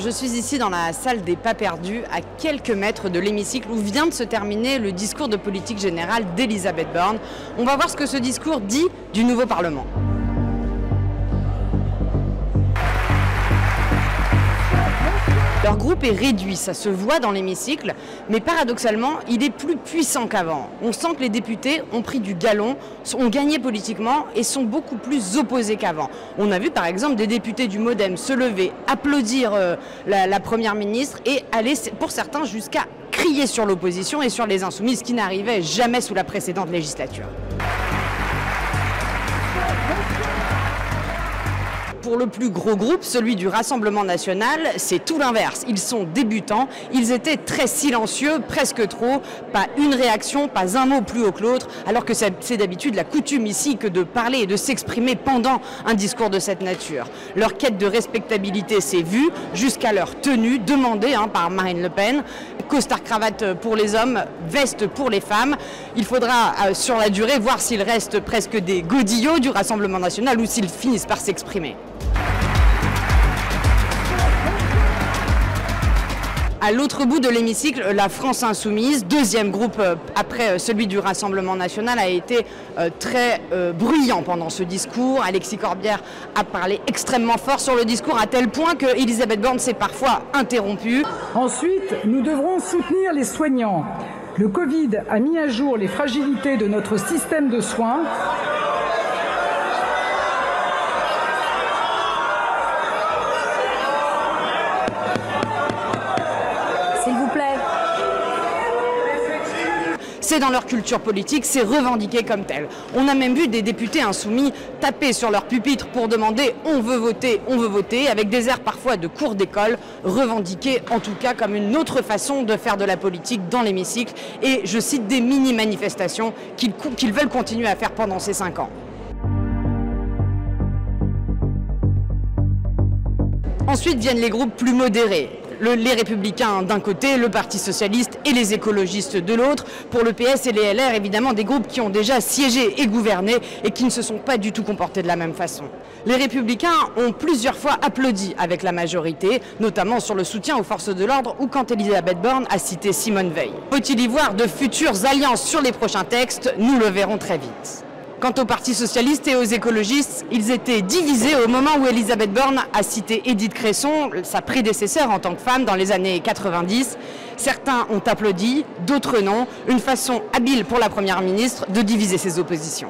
Je suis ici dans la salle des pas perdus, à quelques mètres de l'hémicycle où vient de se terminer le discours de politique générale d'Elisabeth Borne. On va voir ce que ce discours dit du nouveau Parlement. Leur groupe est réduit, ça se voit dans l'hémicycle, mais paradoxalement, il est plus puissant qu'avant. On sent que les députés ont pris du galon, ont gagné politiquement et sont beaucoup plus opposés qu'avant. On a vu par exemple des députés du Modem se lever, applaudir la Première ministre et aller, pour certains, jusqu'à crier sur l'opposition et sur les insoumis, ce qui n'arrivait jamais sous la précédente législature. Pour le plus gros groupe, celui du Rassemblement national, c'est tout l'inverse. Ils sont débutants, ils étaient très silencieux, presque trop, pas une réaction, pas un mot plus haut que l'autre, alors que c'est d'habitude la coutume ici que de parler et de s'exprimer pendant un discours de cette nature. Leur quête de respectabilité s'est vue jusqu'à leur tenue demandée par Marine Le Pen. Costard-cravate pour les hommes, veste pour les femmes. Il faudra sur la durée voir s'ils restent presque des godillots du Rassemblement national ou s'ils finissent par s'exprimer. À l'autre bout de l'hémicycle, la France Insoumise, deuxième groupe après celui du Rassemblement national, a été très bruyant pendant ce discours. Alexis Corbière a parlé extrêmement fort sur le discours à tel point que Elisabeth Borne s'est parfois interrompue. Ensuite, nous devrons soutenir les soignants. Le Covid a mis à jour les fragilités de notre système de soins. S'il vous plaît. C'est dans leur culture politique, c'est revendiqué comme tel. On a même vu des députés insoumis taper sur leur pupitre pour demander « on veut voter », avec des airs parfois de cours d'école, revendiqués en tout cas comme une autre façon de faire de la politique dans l'hémicycle. Et je cite des mini-manifestations qu'ils veulent continuer à faire pendant ces 5 ans. Ensuite viennent les groupes plus modérés. Les Républicains d'un côté, le Parti Socialiste et les écologistes de l'autre. Pour le PS et les LR, évidemment, des groupes qui ont déjà siégé et gouverné et qui ne se sont pas du tout comportés de la même façon. Les Républicains ont plusieurs fois applaudi avec la majorité, notamment sur le soutien aux forces de l'ordre ou quand Elisabeth Borne a cité Simone Veil. Peut-il y voir de futures alliances sur les prochains textes? Nous le verrons très vite. Quant au Parti Socialiste et aux écologistes, ils étaient divisés au moment où Elisabeth Borne a cité Édith Cresson, sa prédécesseur en tant que femme dans les années 90. Certains ont applaudi, d'autres non. Une façon habile pour la Première ministre de diviser ses oppositions.